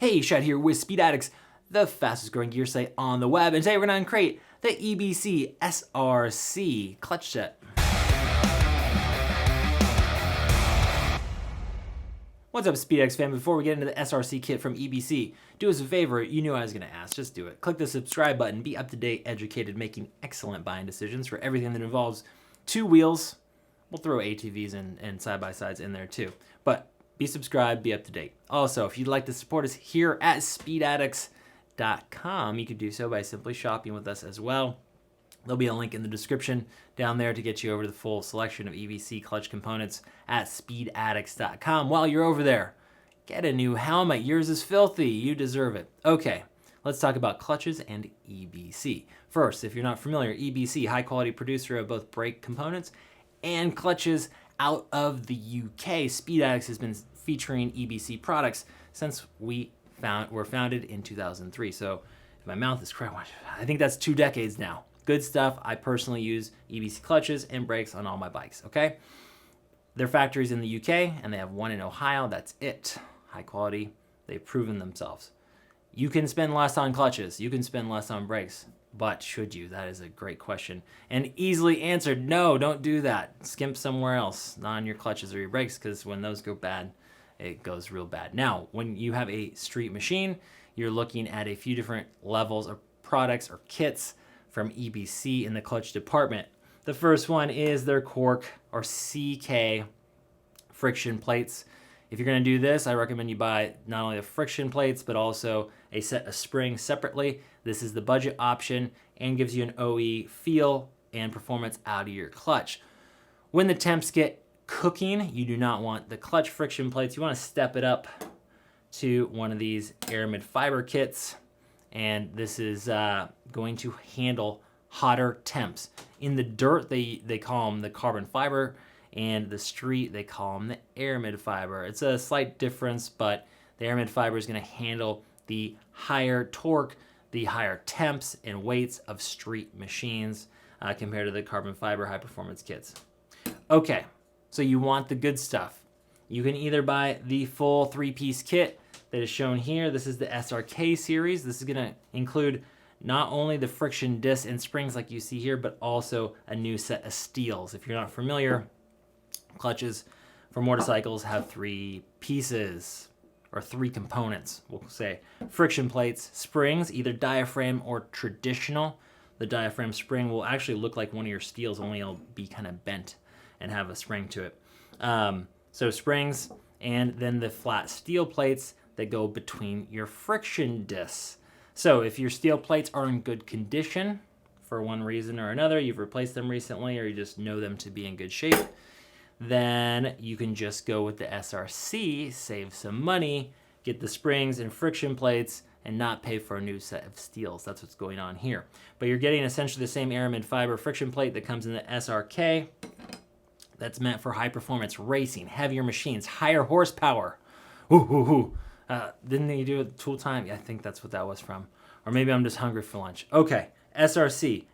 Hey, Shad here with Speed Addicts, the fastest growing gear site on the web, and today we're going to uncrate the EBC SRC clutch set. What's up, Speed Addicts fam? Before we get into the SRC kit from EBC, do us a favor, you knew I was going to ask, just do it. Click the subscribe button, be up to date, educated, making excellent buying decisions for everything that involves two wheels. We'll throw ATVs and side-by-sides in there too, but be subscribed, be up to date. Also, if you'd like to support us here at speedaddicts.com, you can do so by simply shopping with us as well. There'll be a link in the description down there to get you over to the full selection of EBC clutch components at speedaddicts.com. While you're over there, get a new helmet. Yours is filthy. You deserve it. Okay, let's talk about clutches and EBC. First, if you're not familiar, EBC, high-quality producer of both brake components and clutches out of the UK. Speed Addicts has been featuring EBC products since we were founded in 2003. So if my mouth is correct, I think that's 2 decades now. Good stuff. I personally use EBC clutches and brakes on all my bikes, okay? Their factory's in the UK, and they have one in Ohio. That's it. High quality. They've proven themselves. You can spend less on clutches. You can spend less on brakes. But should you? That is a great question. And easily answered, no, don't do that. Skimp somewhere else, not on your clutches or your brakes, because when those go bad, it goes real bad. Now, when you have a street machine, you're looking at a few different levels of products or kits from EBC in the clutch department. The first one is their cork or CK friction plates. If you're going to do this, I recommend you buy not only the friction plates, but also a set of springs separately. This is the budget option and gives you an OE feel and performance out of your clutch. When the temps get cooking, you do not want the clutch friction plates. You want to step it up to one of these aramid fiber kits. And this is going to handle hotter temps. In the dirt, they call them the carbon fiber, and the street, they call them the aramid fiber. It's a slight difference, but the aramid fiber is going to handle the higher torque, the higher temps and weights of street machines compared to the carbon fiber high performance kits. Okay, so you want the good stuff. You can either buy the full 3-piece kit that is shown here. This is the SRK series. This is going to include not only the friction discs and springs like you see here, but also a new set of steels. If you're not familiar, clutches for motorcycles have 3 pieces or 3 components, we'll say. Friction plates, springs, either diaphragm or traditional. The diaphragm spring will actually look like one of your steels, only it'll be kind of bent and have a spring to it. So springs, and then the flat steel plates that go between your friction discs. So if your steel plates are in good condition for one reason or another, you've replaced them recently or you just know them to be in good shape, then you can just go with the SRC, save some money, get the springs and friction plates, and not pay for a new set of steels. That's what's going on here. But you're getting essentially the same aramid fiber friction plate that comes in the SRK. That's meant for high performance racing, heavier machines, higher horsepower. Didn't they do it Tool Time? I think that's what that was from. Or maybe I'm just hungry for lunch. Okay, SRC,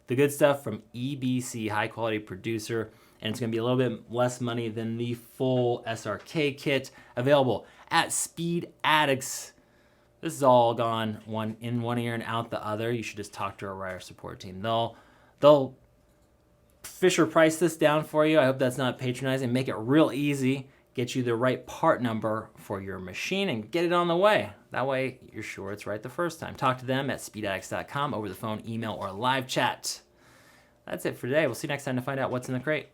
the good stuff from EBC, high quality producer. And it's going to be a little bit less money than the full SRK kit available at Speed Addicts. This is all gone in one ear and out the other. You should just talk to our rider support team. They'll Fisher price this down for you. I hope that's not patronizing. Make it real easy. Get you the right part number for your machine and get it on the way. That way you're sure it's right the first time. Talk to them at speedaddicts.com over the phone, email, or live chat. That's it for today. We'll see you next time to find out what's in the crate.